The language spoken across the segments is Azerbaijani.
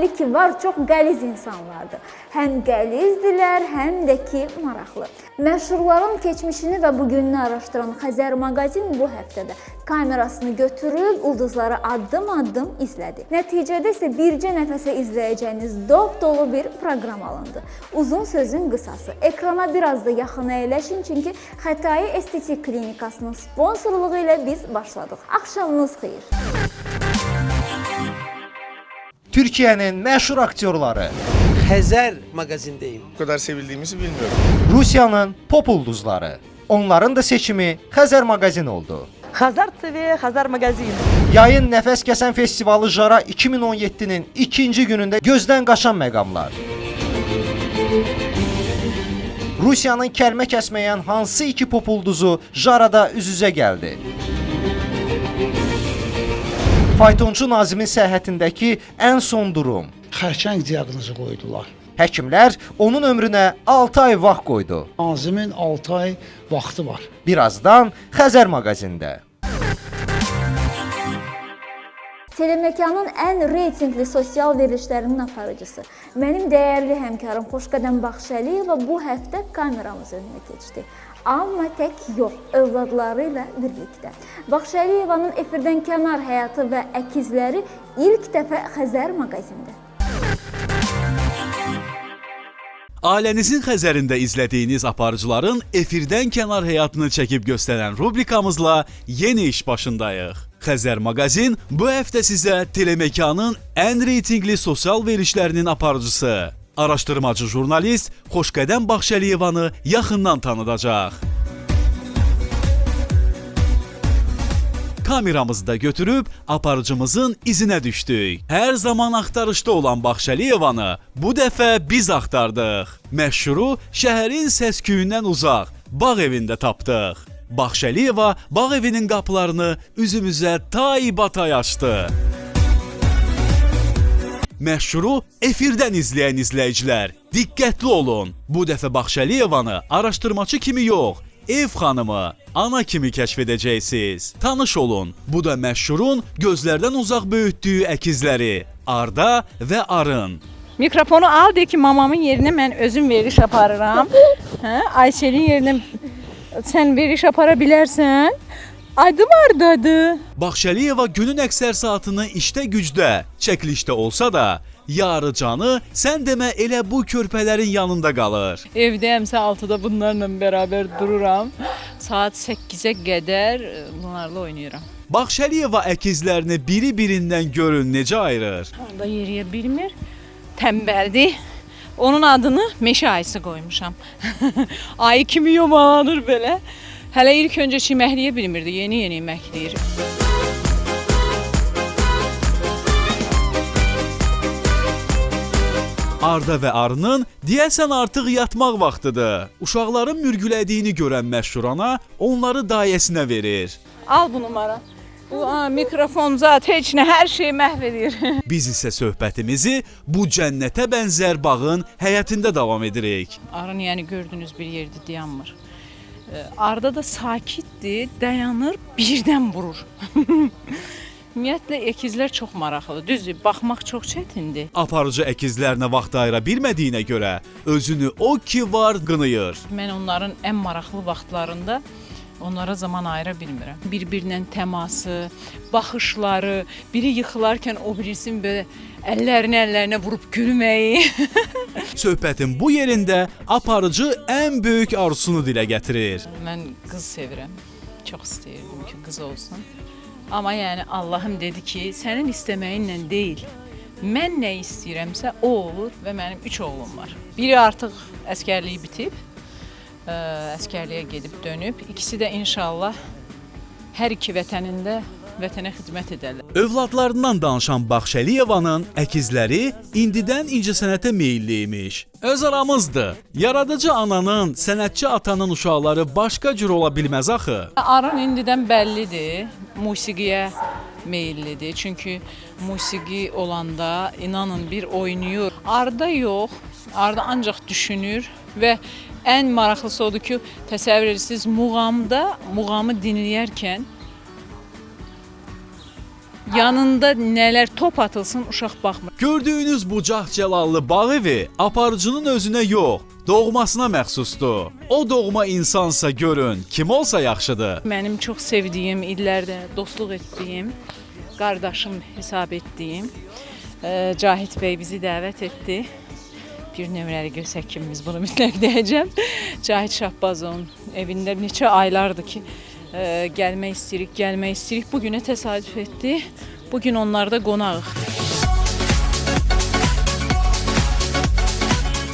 Təbii ki, var, çox qəliz insanlardır. Həm qəlizdirlər, həm də ki, maraqlı. Məşhurların keçmişini və bugününü araşdıran Xəzər maqazin bu həftədə kamerasını götürüb ulduzları addım-addım izlədi. Nəticədə isə bircə nəfəsə izləyəcəyiniz dop-dolu bir proqram alındı. Uzun sözün qısası. Ekrana biraz da yaxın əyləşin, çünki Xətai Estetik Klinikasının sponsorluğu ilə biz başladıq. Axşamınız xeyir. Türkiye'nin məşhur aktyorları, Xəzər maqazindeyim. Bu kadar sevildiğimizi bilmiyorum. Rusiyanın pop ulduzları. Onların da seçimi Xəzər maqazin oldu. Xəzər TV, Xəzər maqazin. Yayın Nəfəs Kəsən Festivalı Jara 2017'nin ikinci günündə gözdən qaçan məqamlar. Rusiyanın kəlmə kəsməyən hansı iki pop ulduzu Jarada üz-üzə gəldi? Faytonçu Nazimin səhhətindəki ən son durum. Xərçəng diaqnozu qoydular. Həkimlər onun ömrünə 6 ay vaxt qoydu. Nazimin 6 ay vaxtı var. Birazdan Xəzər maqazində. Telemekanın ən reytingli sosial verilişlərinin aparıcısı, mənim dəyərli həmkarım Xoşqədəm Baxşəliyeva bu həftə kameramız önünə keçdi. Amma tək yox, övladları ilə birlikdə. Baxşəliyevanın efirdən kənar həyatı və əkizləri ilk dəfə Xəzər maqazində. Ailənizin Xəzərində izlədiyiniz aparıcıların efirdən kənar həyatını çəkib göstərən rubrikamızla yeni iş başındayıq. Xəzər maqazin bu həftə sizə telemekanın ən reytingli sosial verilişlərinin aparıcısı, araşdırmacı jurnalist Xoşqədəm Baxşəliyevanı yaxından tanıdacaq. Kameramızı da götürüb aparıcımızın izinə düşdük. Hər zaman axtarışda olan Baxşəliyevanı bu dəfə biz axtardıq. Məşhuru şəhərin səs-küyündən uzaq, bağ evində tapdıq. Baxşəliyeva bağ evinin qapılarını üzümüzə tay-batay açdı. Məşhuru efirdən izləyən izləyicilər, diqqətli olun. Bu dəfə Baxşəliyevanı araşdırmacı kimi yox, ev xanımı, ana kimi kəşf edəcəksiniz. Tanış olun, bu da məşhurun gözlərdən uzaq böyütdüyü əkizləri Arda və Arın. Mikrofonu al, de ki, mamamın yerinə mən özüm veriş aparıram. Ayşənin yerinə sən veriş apara bilərsən. Adım Ardadır. Baxşəliyeva günün əksər saatını işdə gücdə, çəkilişdə olsa da, yarı canı sən demə elə bu körpələrin yanında qalır. Evdəyəmsə 6-da bunlarla bərabər dururam. Saat 8-ə qədər bunlarla oynayıram. Baxşəliyeva əkizlərini biri-birindən görün necə ayırır. Onda yeriyə bilmir, təmbəldir. Onun adını meşə ayısı qoymuşam. Ayı kimi yomalanır belə. Hələ ilk öncə çiməkliyə bilmirdi, yeni-yeni yeməkləyir. Arda və Arının deyəsən artıq yatmaq vaxtıdır. Uşaqların mürgülədiyini görən məşhur ana onları dayəsinə verir. Al bu numara. Bu mikrofon zat heç nə, hər şeyi məhv edir. Biz isə söhbətimizi bu cənnətə bənzər bağın həyətində davam edirik. Arın yəni gördüyünüz bir yerdə dayanmır. Arda da sakitdir, dayanır, birdən vurur. Ümumiyyətlə, əkizlər çox maraqlıdır. Düzdür, baxmaq çox çətindir. Aparıcı əkizlərinə vaxt ayıra bilmədiyinə görə özünü o ki var qınıyır. Mən onların ən maraqlı vaxtlarında onlara zaman ayıra bilmirəm. Bir-birlə təması, baxışları, biri yıxılarkən o birisinin belə əllərinə vurub gülməyi. Söhbətin bu yerində aparıcı ən böyük arzusunu dilə gətirir. Mən qız sevirəm. Çox istəyirdim ki, qız olsun. Amma yəni Allahım dedi ki, sənin istəməyinlə deyil, mən nə istəyirəmsə o olur və mənim 3 oğlum var. Biri artıq əskərliyi bitib, əskərliyə gedib dönüb. İkisi də inşallah hər iki vətənində vətənə xidmət edərlər. Övladlarından danışan Baxşəliyevanın əkizləri indidən incəsənətə meyilliymiş. Öz aramızdır. Yaradıcı ananın, sənətçi atanın uşaqları başqa cür ola bilməz axı. Arın indidən bəllidir, musiqiyə meyillidir. Çünki musiqi olanda inanın bir oynayır. Arda yox, Arda ancaq düşünür və ən maraqlısı odur ki, təsəvvür edirsiniz, muğamı dinləyərkən Yanında nələr top atılsın, uşaq baxmır. Gördüyünüz bucaq cəlallı bağ evi aparıcının özünə yox, doğmasına məxsusdur. O doğma insansa görün, kim olsa yaxşıdır. Mənim çox sevdiyim, illərdə dostluq etdiyim, qardaşım hesab etdiyim Cahit bəy bizi dəvət etdi. Bir nömrəli görsək kimi biz bunu mütləq deyəcəm. Cahit Şahbazovun evində neçə aylardır ki, gəlmək istəyirik. Bu günə təsadüf etdi. Bugün onlarda qonağıq.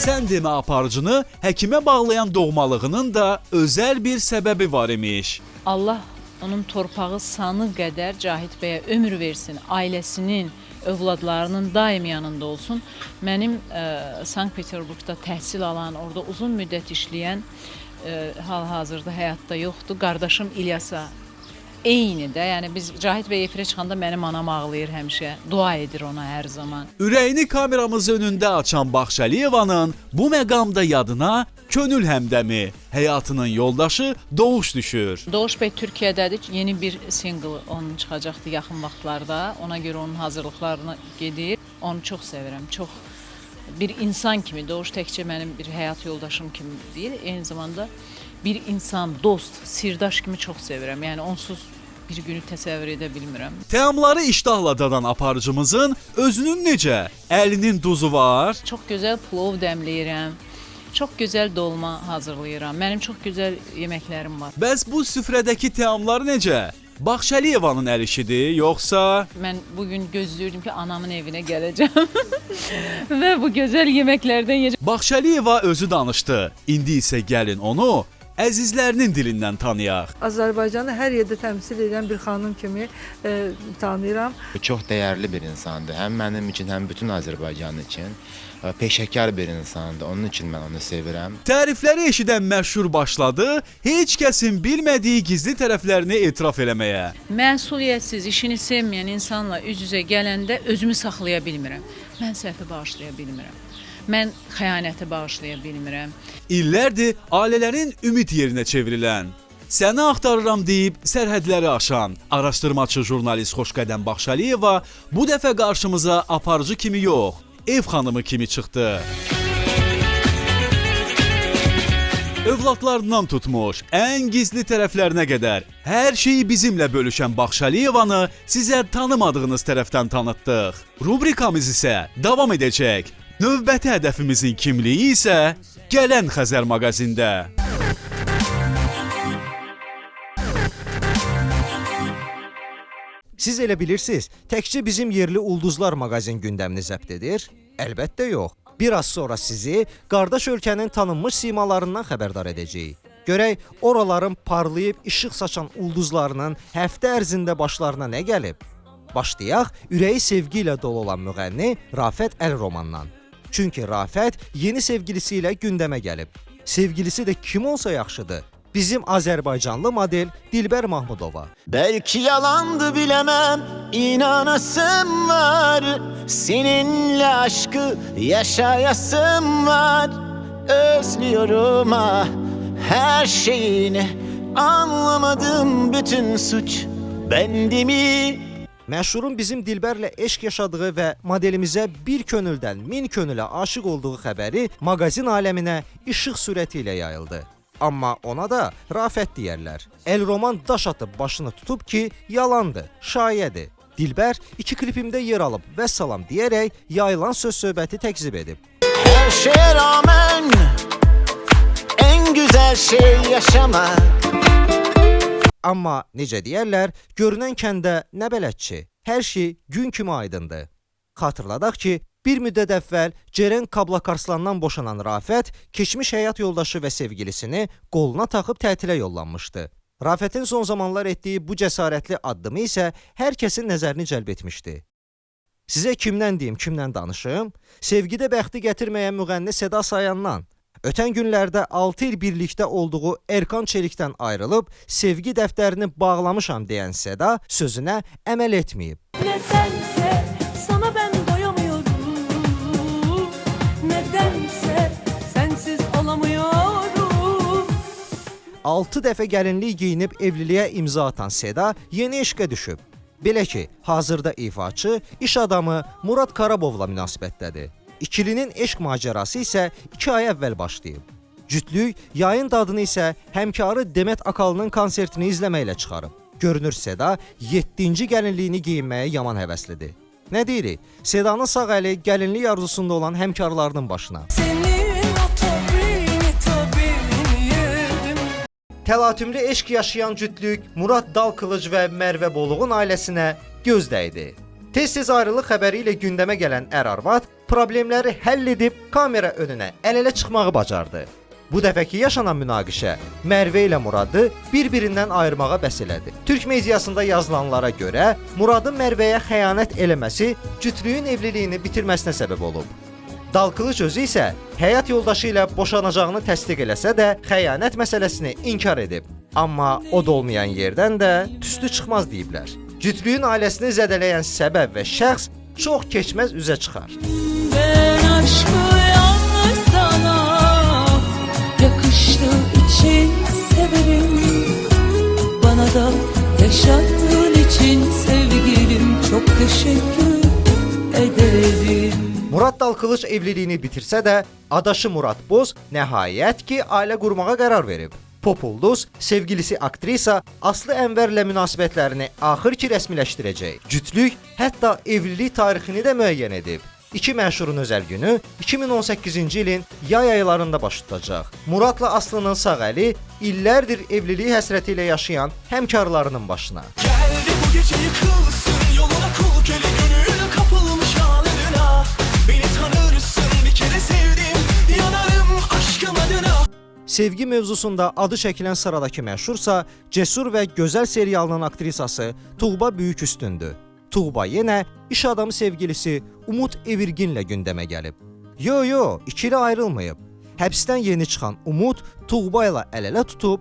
Sən demə aparıcını həkimə bağlayan doğmalığının da özəl bir səbəbi var imiş. Allah onun torpağı sanı qədər Cahit bəyə ömür versin, ailəsinin, övladlarının daim yanında olsun. Mənim Sankt-Peterburqda təhsil alan, orada uzun müddət işləyən, hal-hazırda həyatda yoxdur. Qardaşım İlyasa eyni də, yəni biz Cahit bəy efirə çıxanda mənim anam ağlayır həmişə, dua edir ona hər zaman. Ürəyini kameramız önündə açan Baxşəliyevanın bu məqamda yadına könül həmdəmi, həyatının yoldaşı Doğuş düşür. Doğuş bəy Türkiyədədir, yeni bir single onun çıxacaqdı yaxın vaxtlarda, ona görə onun hazırlıqlarına gedir. Onu çox sevirəm, çox bir insan kimi, Doğuş təkcə mənim bir həyat yoldaşım kimi deyil, eyni zamanda bir insan, dost, sirdaş kimi çox sevirəm. Yəni onsuz bir günü təsəvvür edə bilmirəm. Təamları iştahla dadan aparıcımızın özünün necə? Əlinin duzu var. Çox gözəl plov dəmləyirəm. Çox gözəl dolma hazırlayıram. Mənim çox gözəl yeməklərim var. Bəs bu süfrədəki təamlar necə? Baxşəliyevanın əl işidir, yoxsa? Mən bugün gözləyirdim ki, anamın evinə gələcəm və bu gözəl yeməklərdən yeyəcəm. Baxşəliyeva özü danışdı. İndi isə gəlin onu əzizlərinin dilindən tanıyaq. Azərbaycanı hər yerdə təmsil edən bir xanım kimi tanıyıram. Çox dəyərli bir insandır. Həm mənim üçün, həm bütün Azərbaycan üçün. Peşəkar bir insandır. Onun üçün mən onu sevirəm. Tərifləri eşidən məşhur başladı, heç kəsin bilmədiyi gizli tərəflərini etiraf eləməyə. Məsuliyyətsiz, işini sevməyən insanla üz-üzə gələndə özümü saxlaya bilmirəm. Mən səhvi bağışlaya bilmirəm. Mən xəyanəti bağışlaya bilmirəm. İllərdir ailələrin ümid yerinə çevrilən, səni axtarıram deyib sərhədləri aşan araşdırmaçı jurnalist Xoşqədəm Baxşəliyeva bu dəfə qarşımıza aparıcı kimi yox, ev xanımı kimi çıxdı. Övladlarından tutmuş, ən gizli tərəflərinə qədər hər şeyi bizimlə bölüşən Baxşəliyevanı sizə tanımadığınız tərəfdən tanıtdıq. Rubrikamız isə davam edəcək. Növbəti hədəfimizin kimliyi isə gələn Xəzər maqazində. Siz elə bilirsiniz, təkcə bizim yerli ulduzlar maqazin gündəmini zəbt edir? Əlbəttə yox. Biraz sonra sizi qardaş ölkənin tanınmış simalarından xəbərdar edəcəyik. Görək, oraların parlayıb işıq saçan ulduzlarının həftə ərzində başlarına nə gəlib? Başlayaq ürəyi sevgi ilə dolu olan müğənni Rafət Əlromandan. Çünki Rafət yeni sevgilisi ilə gündəmə gəlib. Sevgilisi də kim olsa yaxşıdır. Bizim Azərbaycanlı model Dilbər Mahmudova. Belki yalandı bilemem, inanasım var. Seninle aşkı yaşayasım var. Özlüyorum ah her şeyini. Anlamadım bütün suç bende mi? Məşhurun bizim Dilbərlə eşq yaşadığı və modelimizə bir könüldən 1000 könülə aşıq olduğu xəbəri maqazin aləminə işıq sürəti ilə yayıldı. Amma ona da Rafət deyərlər. Əlroman daş atıb başını tutub ki, yalandır, şayədir. Dilbər 2 klipimdə yer alıb vəssalam deyərək yayılan söz-söhbəti təkzib edib. Her şeye rağmen en güzel şey yaşamak. Amma necə deyərlər, görünən kəndə nə bələdçi, hər şey gün kimi aydındır. Xatırladaq ki, bir müddət əvvəl Ceren Kablakarslandan boşanan Rafət keçmiş həyat yoldaşı və sevgilisini qoluna taxıb tətilə yollanmışdı. Rafətin son zamanlar etdiyi bu cəsarətli addımı isə hər kəsin nəzərini cəlb etmişdi. Sizə kimdən deyim, kimdən danışım? Sevgidə bəxti gətirməyən müğənni Seda Sayandan. Ötən günlərdə 6 il birlikdə olduğu Erkan Çelikdən ayrılıb, sevgi dəftərini bağlamışam deyən Seda sözünə əməl etməyib. Nədənsə sana ben doyamıyorum. Nədənsə sensiz olamıyorum. 6 dəfə gəlinlik geyinib evliliyə imza atan Seda yeni eşqə düşüb. Belə ki, hazırda ifaçı iş adamı Murad Karabovla münasibətdədir. İkilinin eşq macərası isə 2 ay əvvəl başlayıb. Cütlük yayın dadını isə həmkarı Demet Akalının konsertini izləməklə çıxarıb. Görünür Seda 7-ci gəlinliyini geyinməyə yaman həvəslidir. Nə deyirik? Sedanın sağ əli gəlinlik arzusunda olan həmkarlarının başına. Təlatümlü eşq yaşayan cütlük Murad Dalkılıc və Mərvə Boluğun ailəsinə göz dəydi. Tez-tez ayrılıq xəbəri ilə gündəmə gələn ər-arvad problemləri həll edib kamera önünə əl-ələ çıxmağı bacardı. Bu dəfəki yaşanan münaqişə Mərvə ilə Muradı bir-birindən ayırmağa bəs elədi. Türk mediasında yazılanlara görə Muradın Mərvəyə xəyanət eləməsi cütlüyün evliliyini bitirməsinə səbəb olub. Dalkılıc özü isə həyat yoldaşı ilə boşanacağını təsdiq eləsə də xəyanət məsələsini inkar edib. Amma o da olmayan yerdən də tüstü çıxmaz deyiblər. Cütlüyün ailəsini zədələyən səbəb və şəxs çox keçməz üzə çıxar. Ben aşkı yalnız sana yakıştığı için severim. Bana da yaşattığın için sevgilim çok teşekkür ederim. Murad Dalkılıc evliliyini bitirsə də, adaşı Murad Boz nəhayət ki, ailə qurmağa qərar verib. Populduz sevgilisi aktrisa Aslı Ənvərlə münasibətlərini axır ki rəsmiləşdirəcək. Cütlük hətta evlilik tarixini də müəyyən edib. İki məşhurun özəl günü 2018-ci ilin yay aylarında baş tutacaq. Muradla Aslı'nın sağ əli illərdir evliliyi həsrəti ilə yaşayan həmkarlarının başına. Geldi bu gece yıkılsın yoluna kul köle gönül kapılmış halına. Beni tanırsın bir kere sevdim yanarım aşkım adına. Sevgi mövzusunda adı çəkilən sıradakı məşhursa Cəsur və Gözəl serialının aktrisası Tuğba Böyüküstündür. Tuğba yenə iş adamı sevgilisi Umut Evirginlə gündəmə gəlib. Yo, ikili ayrılmayıb. Həbsdən yeni çıxan Umut Tuğba ilə əl-ələ tutub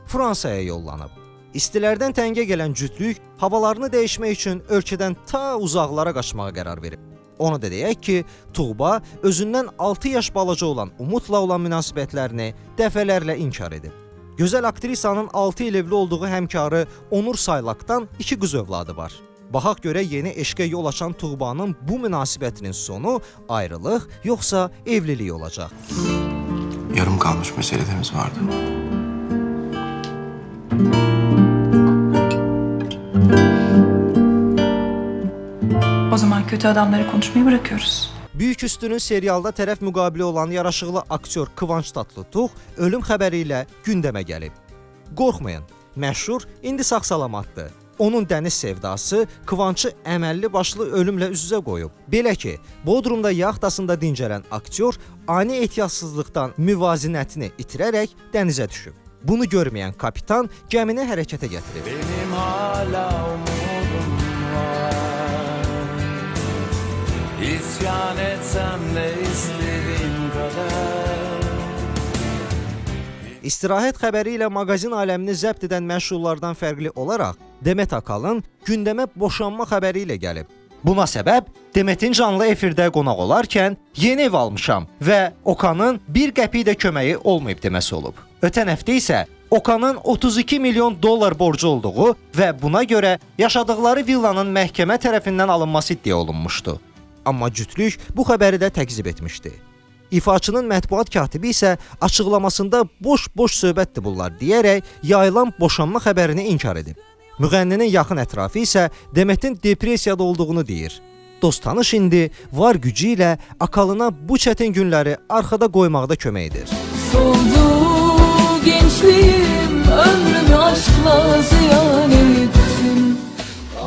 Fransaya yollanıb. İstilərdən təngə gələn cütlük havalarını dəyişmək üçün ölkədən ta uzaqlara qaçmağa qərar verib. Onu da deyək ki, Tuğba özündən 6 yaş balaca olan Umutla olan münasibətlərini dəfələrlə inkar edib. Gözəl aktrisanın 6 il evli olduğu həmkarı Onur Saylaqdan 2 qız övladı var. Baxaq görə yeni eşqə yol açan Tuğbanın bu münasibətinin sonu ayrılıq yoxsa evlilik olacaq. Yarım kalmış meselelerimiz vardı. O zaman kötü adamları konuşmayı bırakıyoruz. Böyüküstünün serialda tərəf müqabili olan yaraşıqlı aktyor Kıvanç Tatlıtuğ ölüm xəbəri ilə gündəmə gəlib. Qorxmayın, məşhur indi sağ-salamatdır. Onun dəniz sevdası Kıvançı əməlli başlı ölümlə üz-üzə qoyub. Belə ki, Bodrumda yaxtasında dincələn aktyor ani ehtiyatsızlıqdan müvazinətini itirərək dənizə düşüb. Bunu görməyən kapitan gəmini hərəkətə gətirib. Benim hala umudum var. İsyan etsem de istediğim kadar. İstirahət xəbəri ilə maqazin aləmini zəbt edən məşhurlardan fərqli olaraq Demet Akalın gündəmə boşanma xəbəri ilə gəlib. Buna səbəb Demetin canlı efirdə qonaq olarkən yeni ev almışam və Okanın bir qəpik də köməyi olmayıb deməsi olub. Ötən həftə isə Okanın 32 milyon dollar borcu olduğu və buna görə yaşadıkları villanın məhkəmə tərəfindən alınması iddia olunmuşdu. Amma cütlük bu xəbəri də təkzib etmişdi. İfaçının mətbuat katibi isə açıqlamasında boş-boş söhbətdir bunlar deyərək yayılan boşanma xəbərini inkar edib. Müğənninin yaxın ətrafı isə Demetin depressiyada olduğunu deyir. Dost-tanış indi var gücü ilə Akalına bu çətin günləri arxada qoymaqda kömək edir. Soldu gençliğim ömrümü aşkla ziyan ettin.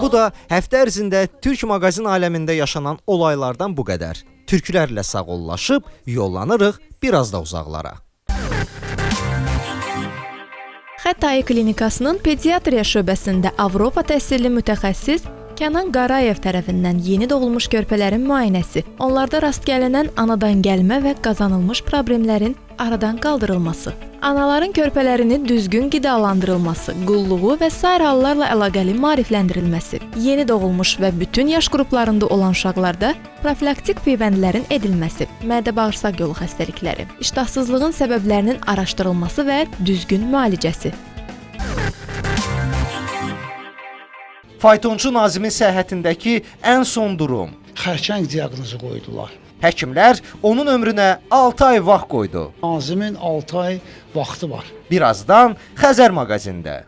Bu da həftə ərzində Türk maqazin aləmində yaşanan olaylardan bu qədər. Türklərlə sağollaşıb yollanırıq biraz da uzaqlara. Xətai klinikasının pediatriya şöbəsində Avropa təhsilli mütəxəssis Kənan Qarayev tərəfindən yeni doğulmuş körpələrin müayinəsi, onlarda rast gəlinən anadan gəlmə və qazanılmış problemlərin aradan qaldırılması, anaların körpələrini düzgün qidalandırılması, qulluğu və sair hallarla əlaqəli maarifləndirilməsi, yeni doğulmuş və bütün yaş qruplarında olan uşaqlarda profilaktik peyvəndlərin edilməsi, mədə-bağırsaq yolu xəstəlikləri, iştahsızlığın səbəblərinin araşdırılması və düzgün müalicəsi. Faytonçu Nazimin səhhətindəki ən son durum. Xərçəng diaqnozu qoydular. Həkimlər onun ömrünə 6 ay vaxt qoydu. Nazimin 6 ay vaxtı var. Birazdan Xəzər maqazində.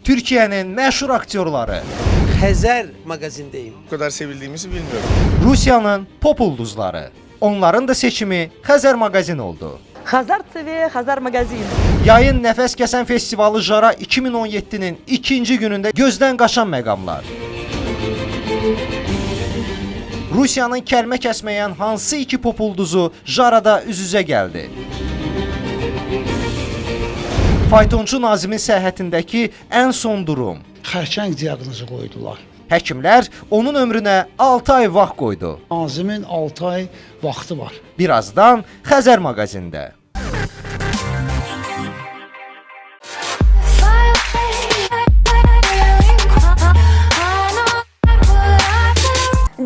Türkiyənin məşhur aktyorları, Xəzər maqazindeyim. Bu kadar sevildiğimizi bilmiyorum. Rusiyanın pop ulduzları. Onların da seçimi Xəzər maqazin oldu. Xəzər TV, Xəzər mağazin. Yayın nəfəs kəsən festivalı Jara 2017-nin ikinci günündə gözdən qaçan məqamlar. Rusiyanın kəlmə kəsməyən hansı iki pop ulduzu Jarada üz-üzə gəldi? Faytonçu Nazimin səhhətindəki ən son durum. Xərçəng diaqnozu qoydular. Həkimlər onun ömrünə 6 ay vaxt qoydu. Nazimin 6 ay vaxtı var. Birazdan Xəzər maqazində.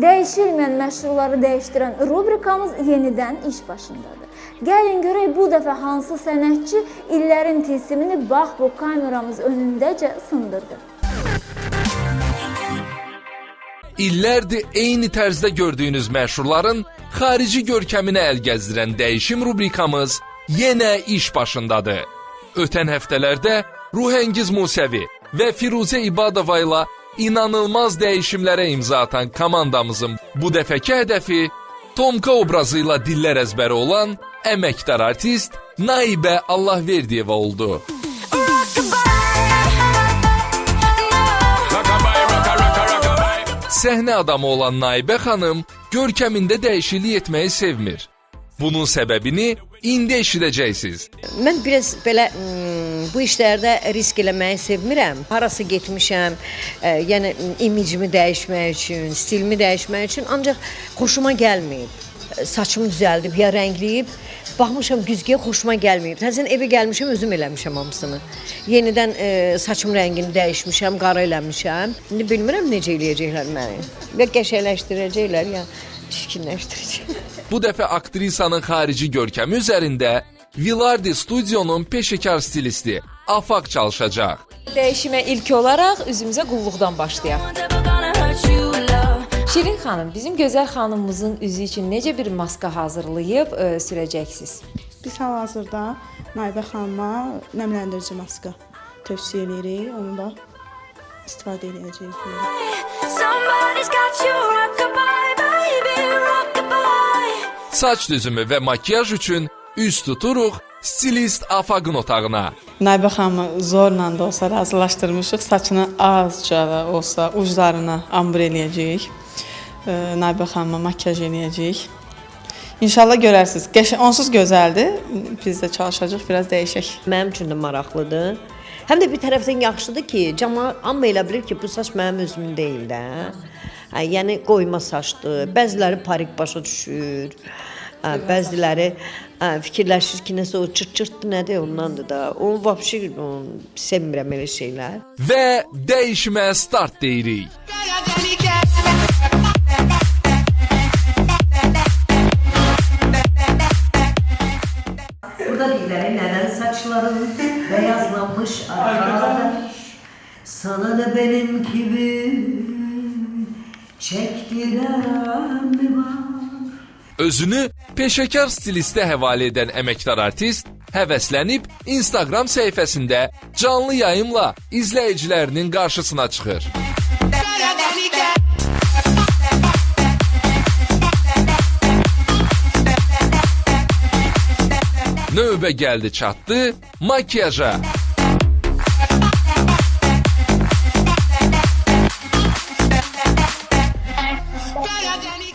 Dəyişilməyən məşhurları dəyişdirən rubrikamız yenidən iş başındadır. Gəlin görək bu dəfə hansı sənətçi illərin tilsimini bax bu kameramız önündəcə sındırdı. İllərdir eyni tərzdə gördüyünüz məşhurların xarici görkəminə əl gəzdirən dəyişim rubrikamız yenə iş başındadır. Ötən həftələrdə Ruhəngiz Musəvi və Firuzə İbadova ilə inanılmaz dəyişimlərə imza atan komandamızın bu dəfəki hədəfi Tomka obrazı ilə dillər əzbəri olan əməkdar artist Naibə Allahverdiyeva oldu. Səhnə adamı olan Naibə xanım görkəmində dəyişiklik etməyi sevmir. Bunun səbəbini indi eşidəcəksiniz. Mən biraz belə bu işlərdə risk eləməyi sevmirəm. Harası getmişəm, yəni imicimi dəyişmək üçün, stilimi dəyişmək üçün, ancaq xoşuma gəlməyib. Saçımı düzəldib, ya rəngləyib, baxmışam güzgüyə xoşuma gəlməyib. Təzən evə gəlmişəm, özüm eləmişəm hamısını. Yenidən saçım rəngini dəyişmişəm, qara eləmişəm. İndi bilmirəm necə eləyəcəklər məni. Ya qəşəngləşdirəcəklər, ya çirkinləşdirəcəklər. Bu dəfə aktrisanın xarici görkəmi üzərində Vilardi Studio'nun peşəkar stilisti Afaq çalışacaq. Dəyişimə ilk olaraq üzümüzə qulluqdan başlayaq. Şirin xanım, bizim gözəl xanımımızın üzü üçün necə bir maska hazırlayıb sürəcəksiniz? Biz hal-hazırda Naibə xanıma nəmləndirici maska tövsiyə edirik, onu da istifadə edəcəyik. Saç düzümü və makyaj üçün üz tuturuq stilist Afaqın otağına. Naibə xanımı zorla da olsa razılaşdırmışıq. Saçını azca da olsa uclarına ambur eləyəcəyik. Naibə xanıma makyaj eləyəcəyik. İnşallah görərsiniz. Onsuz gözəldir. Biz də çalışacağıq, biraz dəyişək. Mənim üçün də maraqlıdır. Həm də bir tərəfdən yaxşıdır ki, amma elə bilir ki, bu saç mənim özümün deyil də. Yəni qoyma saçdır. Bəziləri parik başa düşür. Bəziləri fikirləşir ki, nəsə o çırt-çırtdır, nədir ondandır da. Onu vapşi sevmirəm elə şeylər. Və dəyişmə start deyirik. Burada deyirlər, nədən saçların beyazlanmış arxadır. Sana da benim gibi çəkdirən mi var? Özünü peşəkar stilistə həvalə edən əməkdar artist həvəslənib Instagram səhifəsində canlı yayımla izləyicilərinin qarşısına çıxır. Növbə gəldi çatdı makyaja.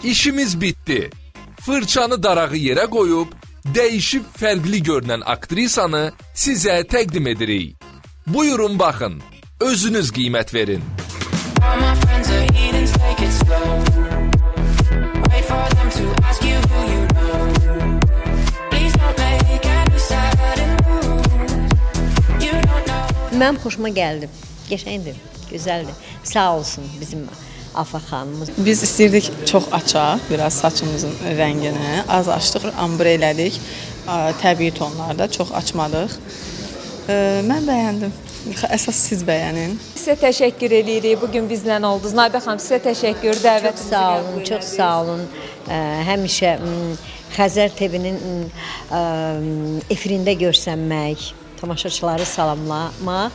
İşimiz bitdi. Fırçanı darağı yerə qoyub, dəyişib fərqli görünən aktrisanı sizə təqdim edirik. Buyurun baxın, özünüz qiymət verin. Mənim xoşuma gəldi. Qəşəngdir, gözəldir. Sağ olsun bizim Afaq xanımız. Biz istəyirdik çox açaq, biraz saçımızın rəngini. Az açdıq, ambur elədik. təbii tonlarda, çox açmadıq. Mən bəyəndim. Əsas siz bəyənin. Sizə təşəkkür edirik. Bu gün bizlə oldunuz. Nabə xanım, sizə təşəkkür. Dəvətinizi Sağ olun, çox sağ olun. Həmişə Xəzər TV-nin efirində görsənmək, tamaşaçıları salamlamaq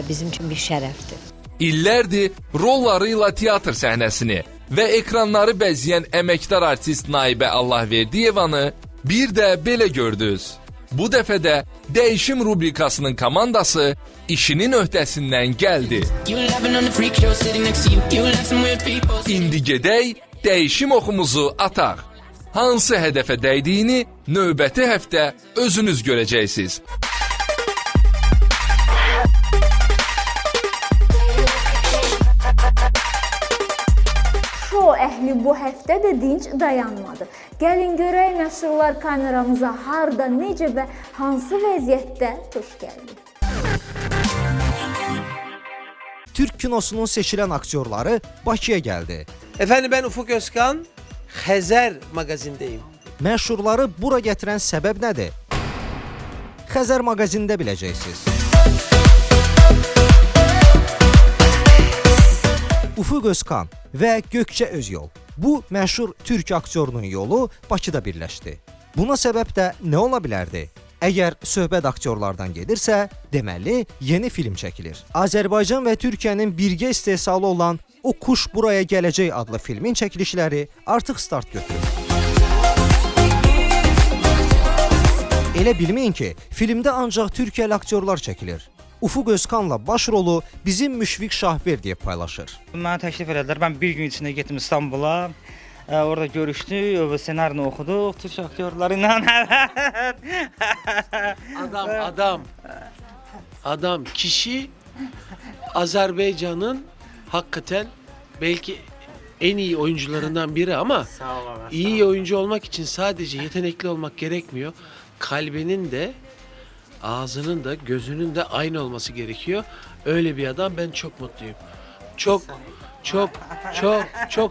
bizim üçün bir şərəfdir. İllərdir rolları ilə teatr səhnəsini və ekranları bəzəyən əməkdar artist Naibə Allahverdiyevanı bir də belə gördünüz. Bu dəfə də Dəyişim rubrikasının komandası işinin öhdəsindən gəldi. İndi gedək, dəyişim oxumuzu ataq. Hansı hədəfə dəydiyini növbəti həftə özünüz görəcəksiniz. Şou əhli bu həftə də dinc dayanmadı. Gəlin görək məşhurlar kameramıza harda, necə və hansı vəziyyətdə tuş gəldi. Türk kinosunun seçilən aktyorları Bakıya gəldi. Efendim ben Ufuk Özkan, Xəzər magazindeyim. Məşhurları bura gətirən səbəb nədir? Xəzər maqazində biləcəksiniz. Ufuk Özkan və Gökçə Özyol. Bu məşhur türk aktyorunun yolu Bakıda birləşdi. Buna səbəb də nə ola bilərdi? Əgər söhbət aktyorlardan gedirsə, deməli yeni film çəkilir. Azərbaycan və Türkiyənin birgə istehsalı olan O Kuş Buraya Gələcək adlı filmin çəkilişləri artıq start götürür. Elə bilməyin ki, filmdə ancaq türkiyəli aktyorlar çəkilir. Ufuk Özkanla baş rolu bizim Müşfiq Şahverdiyev paylaşır. Mənə təklif elədilər. Mən bir gün içində getdim İstanbula. Orada görüşdük, ssenarini oxuduq, türk aktyorları ilə. Adam kişi Azerbaycan'ın hakikaten belki en iyi oyuncularından biri ama iyi oyuncu olmak için sadece yetenekli olmak gerekmiyor. Kalbinin de, ağzının da, gözünün de aynı olması gerekiyor. Öyle bir adam, ben çok mutluyum. Çok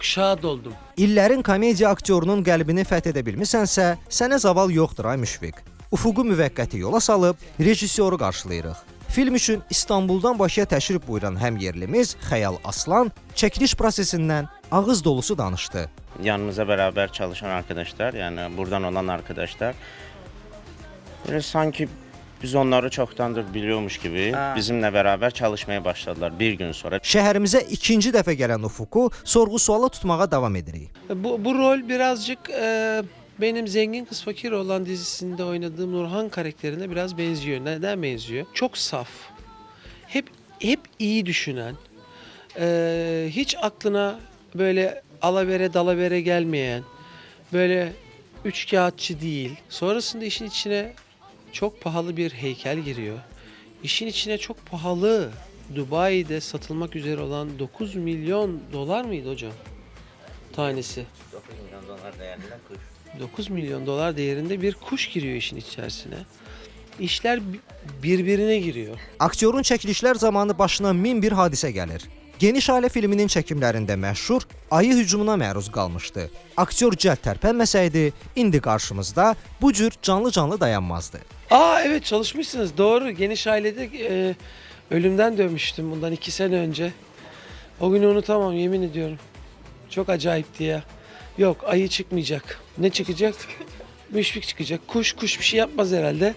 şad oldum. İllərin komediya aktyorunun qəlbini fəth edə bilmisənsə, sənə zaval yoxdur ay Müşfiq. Ufuqu müvəqqəti yola salıb rejissoru qarşılayırıq. Film üçün İstanbuldan Bakıya təşrif buyuran həm yerlimiz Xəyal Aslan çəkiliş prosesindən ağız dolusu danışdı. Yanımıza beraber çalışan arkadaşlar, yani buradan olan arkadaşlar, böyle sanki biz onları çoktandır biliyormuş gibi bizimle beraber çalışmaya başladılar bir gün sonra. Şəhərimizə ikinci dəfə gələn Ufuqu sorğu-suala tutmağa davam edirik. Bu rol birazcık benim Zengin Kız Fakir olan dizisinde oynadığım Nurhan karakterine biraz benziyor. Neden benziyor? Çok saf, hep iyi düşünen, hiç aklına böyle alavere dalavere gelmeyen, böyle üçkağıtçı değil. Sonrasında işin içine çok pahalı bir heykel giriyor. İşin içine çok pahalı, Dubai'de satılmak üzere olan 9 milyon dolar mıydı hocam? Tanesi. 9 milyon dolar değerinde kuş. 9 milyon dolar değerinde bir kuş giriyor işin içerisine. İşler birbirine giriyor. Aktyorun çəkilişlər zamanı başına min bir hadisə gəlir. Geniş ailə filminin çəkimlərində məşhur ayı hücumuna məruz qalmışdı. Aktyor cəld tərpənməsəydi, indi qarşımızda bu cür canlı dayanmazdı. Evet çalışmışsınız, doğru. Geniş ailede ölümden dönmüştüm bundan 2 sene önce. O günü unutamam, yemin ediyorum. Çok acayipti ya. Yok, ayı çıkmayacak. Ne çıkacak? Müşfik çıkacak. Kuş bir şey yapmaz herhalde.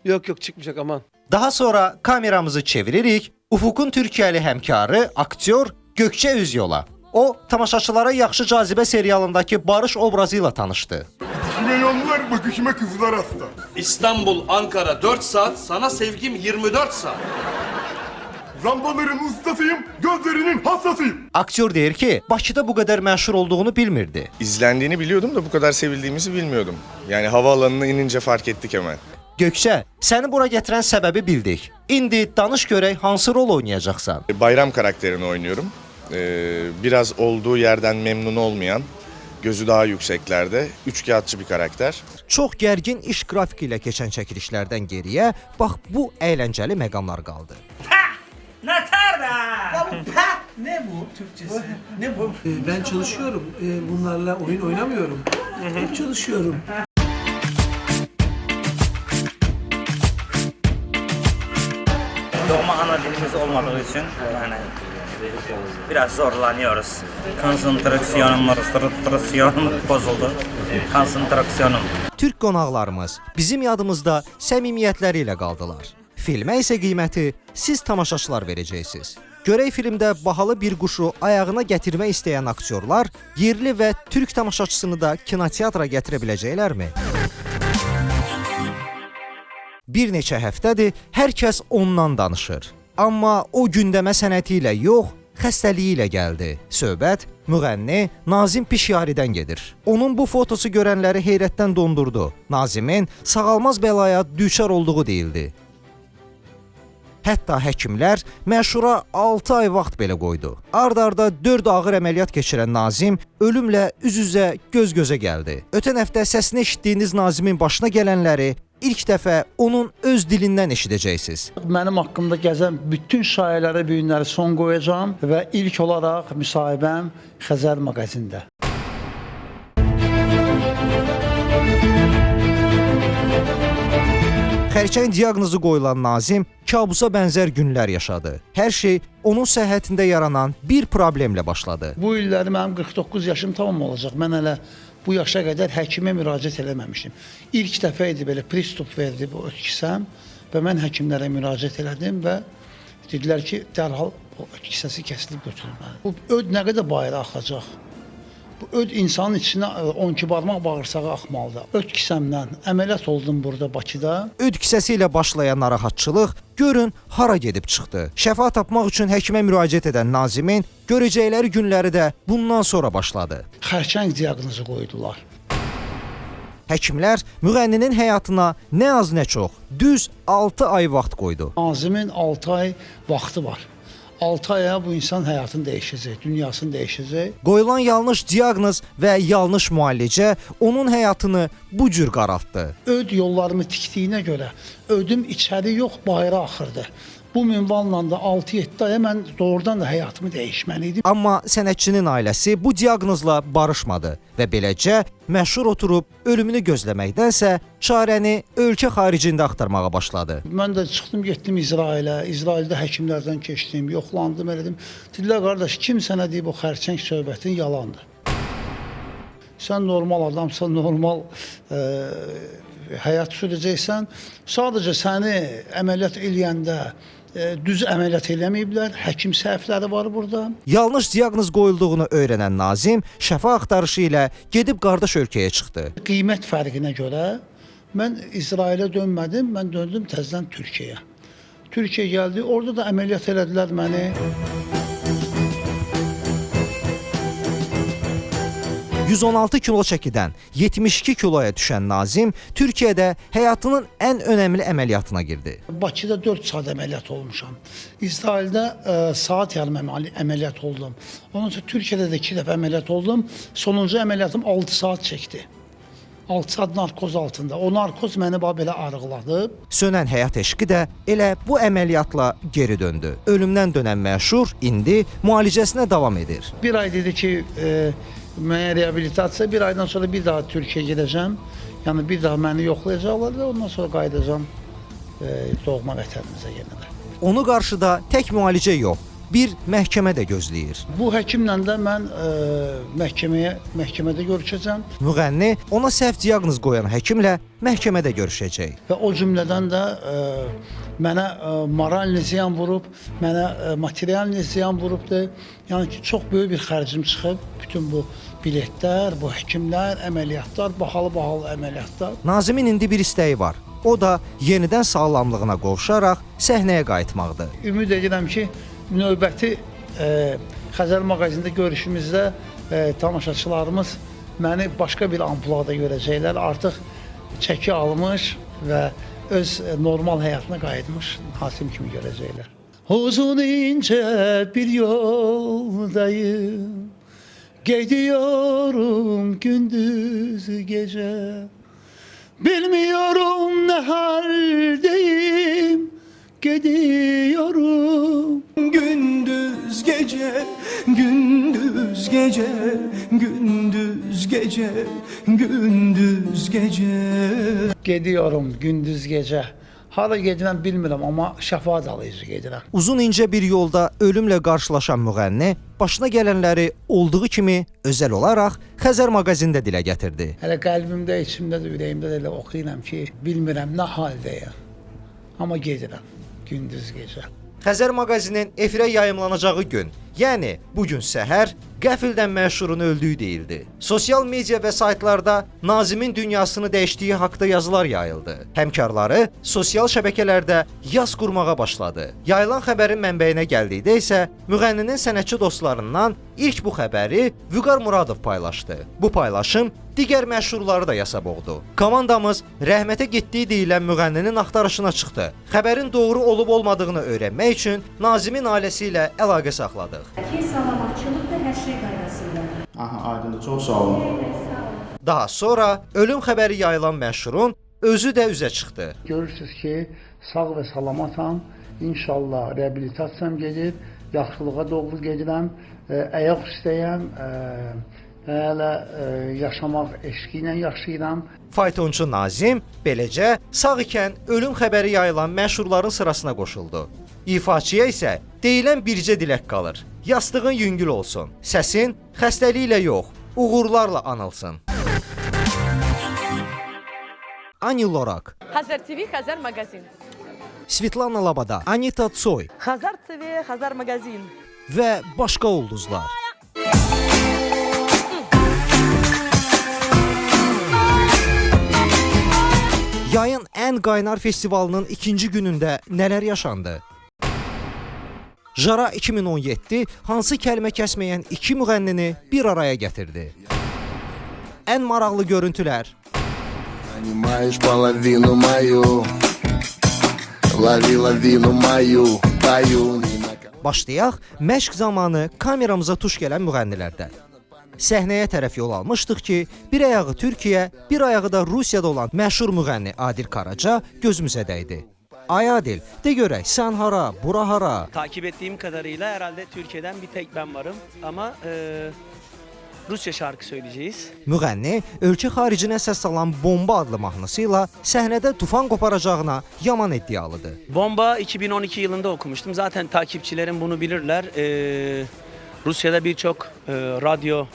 Yok çıkmayacak, aman. Daha sonra kameramızı çeviririk. Ufuk'un Türkiyəli həmkarı, aktyor Gökçə Özyola. O, tamaşaçılara Yaxşı Cazibə serialındakı Barış obrazı ilə tanışdı. Milyonlar bakışıma kızlar hasta. İstanbul, Ankara 4 saat, sana sevgim 24 saat. Zambaların ustasıyım, gözlerinin hassasıyım. Aktyor deyir ki, Bakıda bu qədər məşhur olduğunu bilmirdi. İzlendiğini biliyordum da bu kadar sevildiğimizi bilmiyordum. Yani havaalanına inince fark ettik hemen. Gökçə, səni bura gətirən səbəbi bildik. İndi danış görək hansı rol oynayacaqsan? Bayram karakterini oynuyorum. Biraz olduğu yerden memnun olmayan, gözü daha yükseklerde, üçkağıtçı bir karakter. Çox gərgin iş qrafiki ilə keçən çəkilişlərdən geriyə, bax bu əyləncəli məqamlar qaldı. Ne bu Türkçesi? Ne bu? Ben çalışıyorum. Bunlarla oyun oynamıyorum. Hep çalışıyorum. dilimiz olmadığı için yani biraz zorlanıyoruz. Konsantrasyonum bozuldu. Konsantrasyonum. Türk qonaqlarımız bizim yadımızda səmimiyyətləri ilə qaldılar. Filmə isə qiyməti siz tamaşaçılar verəcəksiniz. Görək filmdə bahalı bir quşu ayağına gətirmək istəyən aktyorlar yerli və türk tamaşaçısını da kinoteatra gətirə biləcəklərmi? Bir neçə həftədir hər kəs ondan danışır. Amma o gündəmə sənəti ilə yox, xəstəliyi ilə gəldi. Söhbət müğənni Nazim Pişyaridən gedir. Onun bu fotosu görənləri heyrətdən dondurdu. Nazimin sağalmaz bəlaya düçar olduğu deyildi. Hətta həkimlər məşhura 6 ay vaxt belə qoydu. Ard-arda 4 ağır əməliyyat keçirən Nazim ölümlə üz-üzə, göz-gözə gəldi. Ötən həftə səsini eşitdiyiniz Nazimin başına gələnləri ilk dəfə onun öz dilindən eşidəcəksiniz. Mənim haqqımda gəzən bütün şayiələrə, bu günləri son qoyacağam və ilk olaraq müsahibəm Xəzər maqazində. Xərçəng diaqnozu qoyulan Nazim kabusa bənzər günlər yaşadı. Hər şey onun səhhətində yaranan bir problemlə başladı. Bu illəri mənim 49 yaşım tamam olacaq. Mən hələ bu yaşa qədər həkimə müraciət eləməmişdim. İlk dəfə idi belə pristup verdi bu ötkisəm və mən həkimlərə müraciət elədim və dedilər ki, dərhal o ötkisəsi kəsilib götürülməli. Bu öd nə qədər bayıra axacaq? Bu öd insanın içinə 12 barmaq bağırsağı axmalıdır. Öd kisəmdən əməliyyat oldum burada Bakıda. Öd kisəsi ilə başlayan narahatçılıq görün hara gedib çıxdı. Şəfa tapmaq üçün həkimə müraciət edən Nazimin görəcəkləri günləri də bundan sonra başladı. Xərçəng diaqnozu qoydular. Həkimlər müğənninin həyatına nə az nə çox düz 6 ay vaxt qoydu. Nazimin 6 ay vaxtı var. 6 aya bu insan həyatını dəyişəcək, dünyasını dəyişəcək. Qoyulan yanlış diaqnoz və yanlış müalicə onun həyatını bu cür qaraltdı. Öd yollarımı tikdiyinə görə ödüm içəri yox, bayıra axırdı. Bu minvalla da 6-7 aya mən doğrudan da həyatımı dəyişməli idim. Amma sənətçinin ailəsi bu diaqnozla barışmadı və beləcə məşhur oturub ölümünü gözləməkdənsə çarəni ölkə xaricində axtarmağa başladı. Mən də çıxdım, getdim İsrailə. İsraildə həkimlərdən keçdim, yoxlandım, elədim. Dedilər, qardaş, kim sənə deyib o xərçəng söhbətin yalandır. Sən normal adamsan, normal həyat sürəcəksən. Sadəcə səni əməliyyat eləyəndə düz əməliyyat eləməyiblər, həkim səhvləri var burada. Yanlış diaqnoz qoyulduğunu öyrənən Nazim şəfa axtarışı ilə gedib qardaş ölkəyə çıxdı. Qiymət fərqinə görə mən İsrailə dönmədim, mən döndüm təzədən Türkiyəyə. Türkiyə gəldi, orada da əməliyyat elədilər məni. ...116 kilo çəkidən 72 kiloya düşən Nazim Türkiyədə həyatının ən önəmli əməliyyatına girdi. Bakıda 4 saat əməliyyat olmuşam. İsraildə saat yarım əməliyyat oldum. Ondan sonra Türkiyədə də 2 dəfə əməliyyat oldum. Sonuncu əməliyyatım 6 saat çəkdi. 6 saat narkoz altında. O narkoz məni belə arıqladı. Sönən həyat eşqi də elə bu əməliyyatla geri döndü. Ölümdən dönən məşhur indi müalicəsinə davam edir. Bir ay dedi ki, mənə reabilitasiya, bir aydan sonra bir daha Türkiyəyə gedəcəm. Yəni bir daha məni yoxlayacaqlar və ondan sonra qayıdacam doğma vətənimizə yenə də. Onu qarşıda tək müalicə yox, bir məhkəmə də gözləyir. Bu həkimlə də mən məhkəmədə görüşəcəm. Müğənni ona səhv diaqnoz qoyan həkimlə məhkəmədə görüşəcək. Və o cümlədən də mənə moralni ziyan vurub, mənə materialni ziyan vurubdur. Yəni ki, çox böyük bir xərcim çıxıb. Bütün bu biletlər, bu həkimlər, əməliyyatlar, bahalı əməliyyatlar. Nazimin indi bir istəyi var. O da yenidən sağlamlığına qovuşaraq səhnəyə qayıtmaqdır. Ümid edirəm ki, növbəti Xəzər maqazində görüşümüzdə tamaşaçılarımız məni başqa bir ampulada görəcəklər. Artıq çəki almış və öz normal həyatına qayıtmış Nasim kimi görəcəklər. Uzun incə bir yoldayım, gidiyorum gündüz gece. Bilmiyorum ne haldeyim, gidiyorum. Gündüz gece, gündüz gece, gündüz gece, gündüz gece. Gidiyorum gündüz gece. Hara gedirəm bilmirəm, amma şəfa dalayıcı gedirəm. Uzun incə bir yolda ölümlə qarşılaşan müğənni başına gələnləri olduğu kimi özəl olaraq Xəzər maqazində dilə gətirdi. Hələ qəlbimdə, içimdə də, ürəyimdə də elə oxuyuram ki, bilmirəm nə haldəyəm. Amma gedirəm, gündüz gecə. Xəzər maqazinin efirə yayımlanacağı gün, yəni bugün səhər qəfildən məşhurun öldüyü deyildi. Sosial media və saytlarda Nazimin dünyasını dəyişdiyi haqqda yazılar yayıldı. Həmkarları sosial şəbəkələrdə yaz qurmağa başladı. Yayılan xəbərin mənbəyinə gəldikdə isə müğənninin sənətçi dostlarından ilk bu xəbəri Vüqar Muradov paylaşdı. Bu paylaşım digər məşhurları da yasa boğdu. Komandamız rəhmətə getdiyi deyilən müğənninin axtarışına çıxdı. Xəbərin doğru olub-olmadığını öyrənmək üçün Nazimin ailəsi ilə əlaqə saxladıq. Salamatçılıq da hər şey qaydasında. Aha, aydındır. Çox sağ olun. Daha sonra ölüm xəbəri yayılan məşhurun özü də üzə çıxdı. Görürsünüz ki, sağ və salamatam. İnşallah reabilitasiyam gedir, yaxşılığa doğru gedirəm, ayaq üstəyəm, hələ yaşamaq eşqi ilə yaşayıram. Faytonçu Nazim beləcə sağ ikən ölüm xəbəri yayılan məşhurların sırasına qoşuldu. İfaçıya isə deyilən bircə dilək qalır. Yastığın yüngül olsun. Səsin xəstəliklə yox, uğurlarla anılsın. Ani Lorak, Xəzər TV, Xəzər maqazin. Svetlana Labada, Anita Tsoy Xəzər TV, Xəzər maqazin. və başqa ulduzlar. Yayın ən qaynar festivalının ikinci günündə nələr yaşandı? Jara 2017 hansı kəlmə kəsməyən iki müğənnini bir araya gətirdi? Ən maraqlı görüntülər. Başlayaq məşq zamanı kameramıza tuş gələn müğənnilərdən. Səhnəyə tərəf yol almışdıq ki, bir ayağı Türkiyə, bir ayağı da Rusiyada olan məşhur müğənni Adil Karaca gözümüzə dəydi. Ay Adil, de görək, sən hara, bura hara? Takip ettiğim kadarıyla herhalde Türkiye'den bir tek ben varım ama Rusça şarkı söyleyeceğiz. Müğənni ölkə xaricinə səs salan Bomba adlı mahnısıyla səhnədə tufan qoparacağına yaman iddialıdır. Bomba 2012 yılında okumuştum. Zaten takipçilerim bunu bilirler. Rusya'da birçok radyo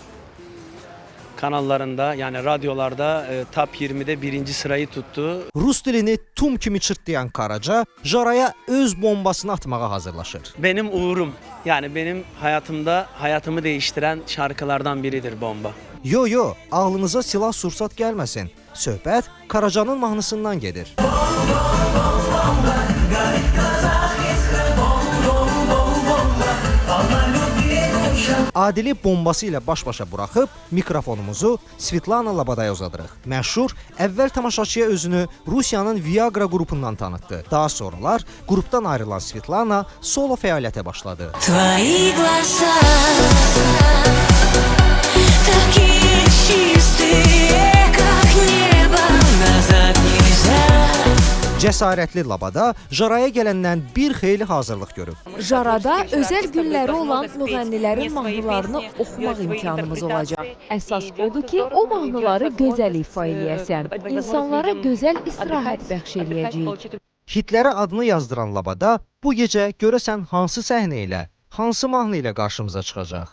kanallarında, yani radyolarda top 20'de birinci sırayı tuttu. Rus dilini tum kimi çırtlayan Karaca Jaraya öz bombasını atmağa hazırlaşır. Benim uğurum, yani benim hayatımı değiştiren şarkılardan biridir Bomba. Yo, ağlınıza silah sursat gəlməsin. Söhbət Karacanın mahnısından gedir. Adili bombası ilə baş-başa buraxıb mikrofonumuzu Svetlana Labadaya uzadırıq. Məşhur əvvəl tamaşaçıya özünü Rusiyanın Viagra qrupundan tanıtdı. Daha sonralar qrupdan ayrılan Svetlana solo fəaliyyətə başladı. Cəsarətli Labada Jaraya gələndən bir xeyli hazırlıq görüb. Jarada özəl günləri olan müğənnilərin mahnılarını oxumaq imkanımız olacaq. Əsas odur ki, o mahnıları gözəl ifa eləyəsən. İnsanlara gözəl istirahət bəxş eləyəcəyik. Hitlərə adını yazdıran Labada bu gecə görəsən hansı səhnə ilə, hansı mahnı ilə qarşımıza çıxacaq?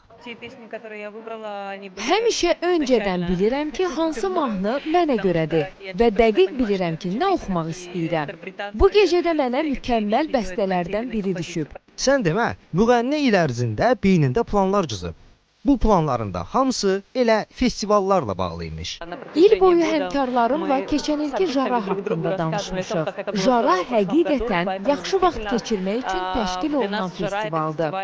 Həmişə öncədən bilirəm ki, hansı mahnı mənə görədir və dəqiq bilirəm ki, nə oxumaq istəyirəm. Bu gecə də mənə mükəmməl bəstələrdən biri düşüb. Sən demə, müğənni il ərzində beynində planlar cızıb. Bu planlarında hamısı elə festivallarla bağlı imiş. İl boyu həmkarlarımla keçən ilki Jara haqqında danışmışıq. Jara həqiqətən yaxşı vaxt keçirmək üçün təşkil olunan festivaldır.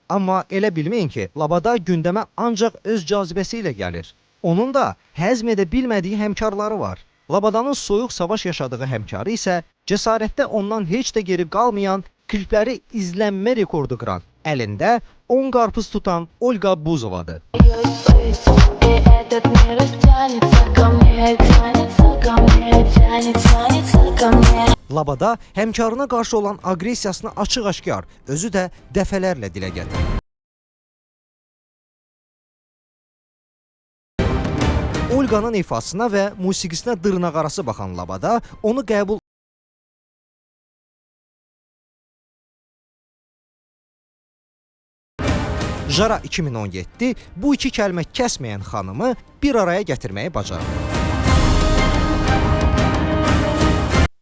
Amma elə bilməyin ki, Labada gündəmə ancaq öz cazibəsi ilə gəlir. Onun da həzm edə bilmədiyi həmkarları var. Labadanın soyuq savaş yaşadığı həmkarı isə cəsarətdə ondan heç də geri qalmayan, klipləri izlənmə rekordu qıran, əlində 10 qarpız tutan Olga Buzovadır. Labada həmkarına qarşı olan aqressiyasını açıq-aşkar, özü də dəfələrlə dilə gətirir. Olqanın ifasına və musiqisinə dırnaqarası baxan Labada onu qəbul Jara 2017 bu iki kəlmə kəsməyən xanımı bir araya gətirməyi bacardı.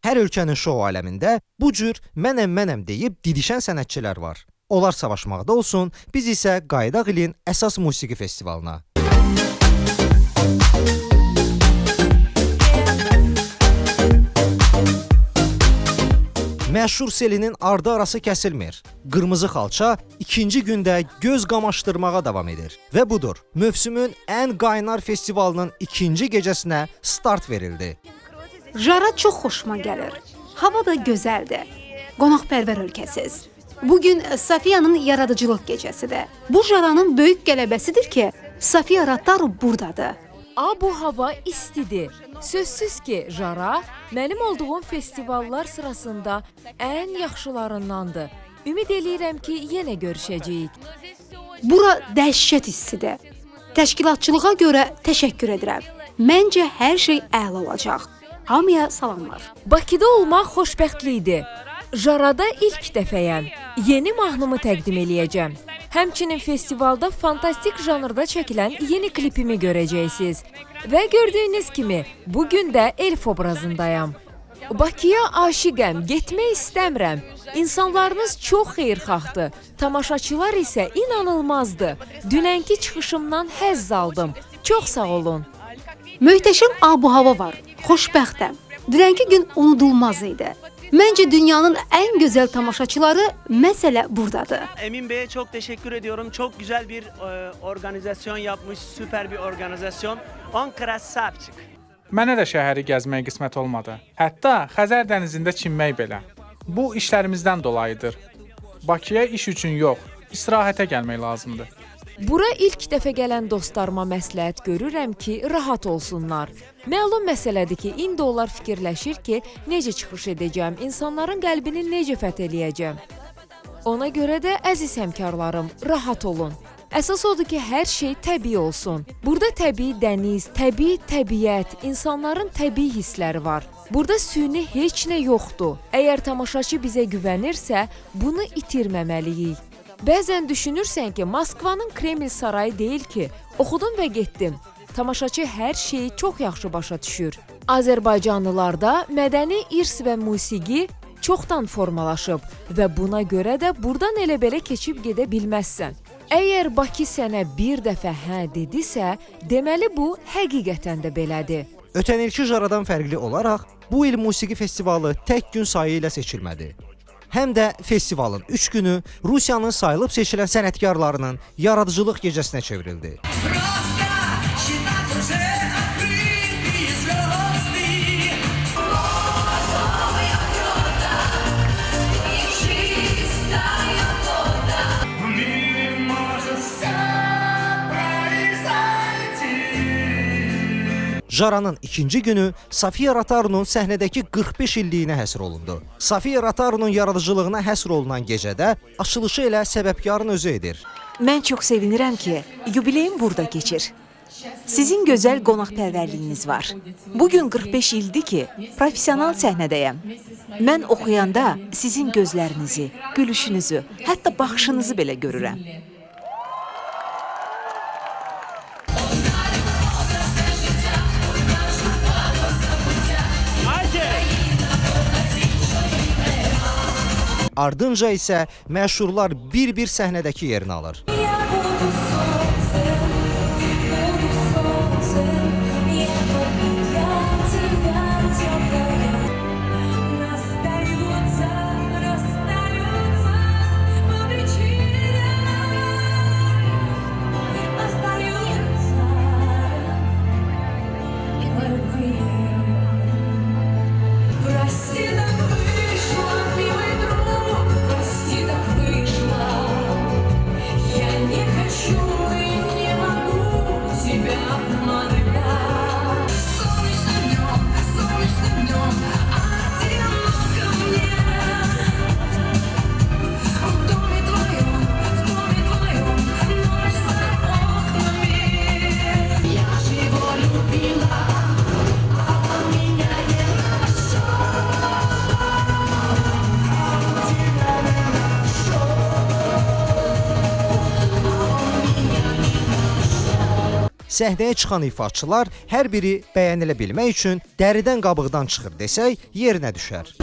Hər ölkənin şou aləmində bu cür mənəm deyib didişən sənətçilər var. Onlar savaşmaqda olsun, biz isə qayıdaq ilin əsas musiqi festivalına. Məşhur Selinin ardı arası kəsilmir. Qırmızı xalça ikinci gündə göz qamaşdırmağa davam edir. Və budur, mövsümün ən qaynar festivalının ikinci gecəsinə start verildi. Jara çox xoşuma gəlir. Hava da gözəldir. Qonaqpərvər ölkəsiz. Bugün Safiyanın yaradıcılıq gecəsidir. Bu Jaranın böyük qələbəsidir ki, Safiya Rataru buradadır. Bu hava istidir. Sözsüz ki, Jara mənim olduğum festivallar sırasında ən yaxşılarındandır. Ümid eləyirəm ki, yenə görüşəcəyik. Bura dəhşət istidir. Təşkilatçılığa görə təşəkkür edirəm. Məncə hər şey əla olacaq. Hamıya salamlar. Bakıda olmaq xoşbəxtlikdir. Jarada ilk dəfəyəm. Yeni mahnımı təqdim eləyəcəm. Həmçinin festivalda fantastik janrda çəkilən yeni klipimi görəcəksiniz. Və gördüyünüz kimi, bugün də elf obrazındayam. Bakıya aşiqəm, getmək istəmirəm. İnsanlarınız çox xeyirxahdır. Tamaşaçılar isə inanılmazdır. Dünənki çıxışımdan həzz aldım. Çox sağ olun. Möhtəşəm ab-hava var. Xoşbəxtəm. Dünənki gün unudulmaz idi. Məncə dünyanın en güzel tamaşaçıları məsələ buradadır. Emin Bey'e çok teşekkür ediyorum. Çok güzel bir organizasyon yapmış, süper bir organizasyon. Ankara Sapçık. Mənə də şəhəri gəzmək qismət olmadı. Hətta Xəzər dənizində çimmək belə. Bu işlərimizdən dolayıdır. Bakıya iş üçün yox, istirahətə gəlmək lazımdır. Bura ilk dəfə gələn dostlarıma məsləhət görürəm ki, rahat olsunlar. Məlum məsələdir ki, indi onlar fikirləşir ki, necə çıxış edəcəm, insanların qəlbini necə fəth eləyəcəm. Ona görə də əziz həmkarlarım, rahat olun. Əsas odur ki, hər şey təbii olsun. Burada təbii dəniz, təbii təbiət, insanların təbii hissləri var. Burada süni heç nə yoxdur. Əgər tamaşaçı bizə güvənirsə, bunu itirməməliyik. Bəzən düşünürsən ki, Moskvanın Kreml sarayı deyil ki, oxudum və getdim. Tamaşaçı hər şeyi çox yaxşı başa düşür. Azərbaycanlılarda mədəni irs və musiqi çoxdan formalaşıb və buna görə də burdan elə-belə keçib gedə bilməzsən. Əgər Bakı sənə bir dəfə hə dedisə, deməli bu həqiqətən də belədir. Ötən ilki Jaradan fərqli olaraq, bu il musiqi festivalı tək gün sayı ilə seçilmədi. Həm də festivalın 3 günü Rusiyanın sayılıb seçilən sənətkarlarının yaradıcılıq gecəsinə çevrildi. Jaranın ikinci günü Safiya Rataru'nun səhnədəki 45 illiyinə həsr olundu. Safiya Rataru'nun yaradıcılığına həsr olunan gecədə açılışı elə səbəbkarın özü edir. Mən çox sevinirəm ki, yubileyim burada keçir. Sizin gözəl qonaqpərvərliyiniz var. Bugün 45 ildir ki, professional səhnədəyəm. Mən oxuyanda sizin gözlərinizi, gülüşünüzü, hətta baxışınızı belə görürəm. Ardınca isə məşhurlar bir-bir səhnədəki yerini alır. Я səhnəyə çıxan ifaçılar hər biri bəyənilə bilmək üçün dəridən qabıqdan çıxır desək, yerinə düşər.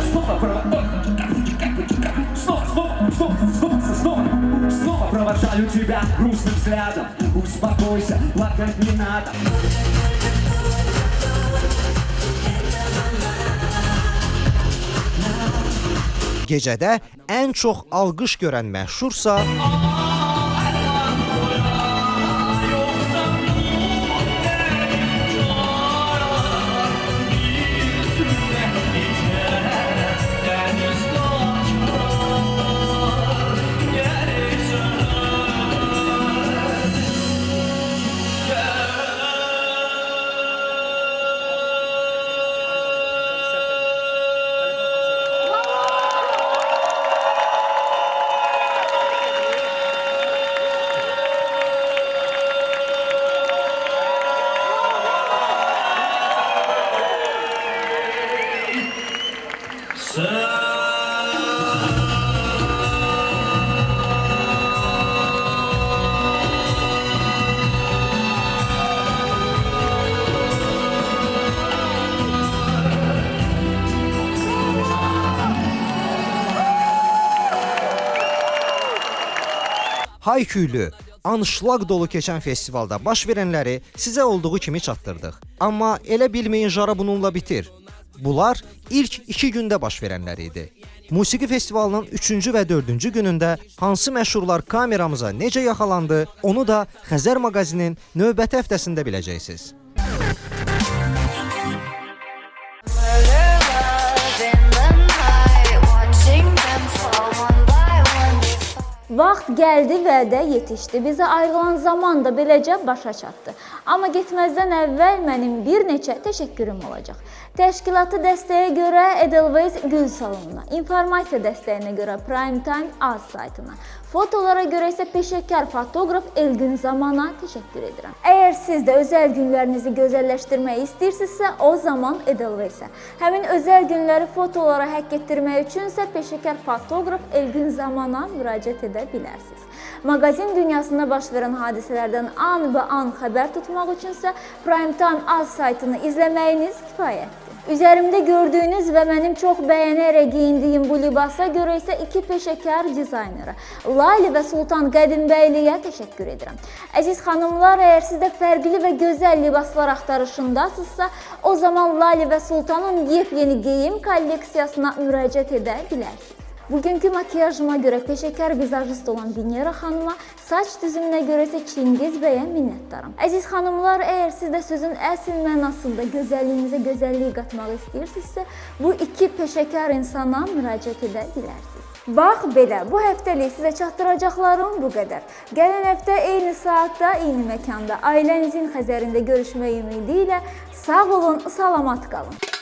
Gecədə ən çox alqış görən məşhursa hayküylü, anşlaq dolu keçən festivalda baş verənləri sizə olduğu kimi çatdırdıq. Amma elə bilməyin jara bununla bitir. Bunlar ilk 2 gündə baş verənlər idi. Musiqi festivalının 3-cü və 4-cü günündə hansı məşhurlar kameramıza necə yaxalandı, onu da Xəzər maqazinin növbəti həftəsində biləcəksiniz. Vaxt gəldi, vədə yetişdi. Bizə ayrılan zaman da beləcə başa çatdı. Amma getməzdən əvvəl mənim bir neçə təşəkkürüm olacaq. Təşkilatı dəstəyə görə Edelweiss Gül Salonuna, informasiya dəstəyinə görə Prime Time AZ saytına, fotolara görə isə peşəkar fotoqraf Elgün Zamana təşəkkür edirəm. Əgər siz də özəl günlərinizi gözəlləşdirmək istəyirsinizsə, o zaman Edelweissə. Həmin özəl günləri fotolara həkk etdirmək üçünsə peşəkar fotoqraf Elgün Zamana müraciət edə bilərsiniz. Maqazin dünyasında baş verən hadisələrdən an xəbər tutmaq üçünsə Prime Time AZ saytını izləməyiniz kifayətdir. Üzərimdə gördüyünüz və mənim çox bəyənərək geyindiyim bu libasa görə isə 2 peşəkar dizaynerə, Layli və Sultan Qədimbəyliliyə təşəkkür edirəm. Əziz xanımlar, əgər siz də fərqli və gözəl libaslar axtarışındasınızsa, o zaman Layli və Sultanın yepyeni geyim kolleksiyasına müraciət edə bilərsiniz. Bugünkü makiyajıma görə peşəkar vizajist olan Binera xanıma, saç düzümünə görə isə Çingiz bəyə minnətdaram. Əziz xanımlar, əgər siz də sözün əsl mənasında gözəlliyinizə gözəllik qatmaq istəyirsinizsə, bu 2 peşəkar insana müraciət edə bilərsiniz. Bax belə, bu həftəlik sizə çatdıracaqlarım bu qədər. Gələn həftə eyni saatda, eyni məkanda ailənizin Xəzərində görüşmək ümidi ilə sağ olun, salamat qalın.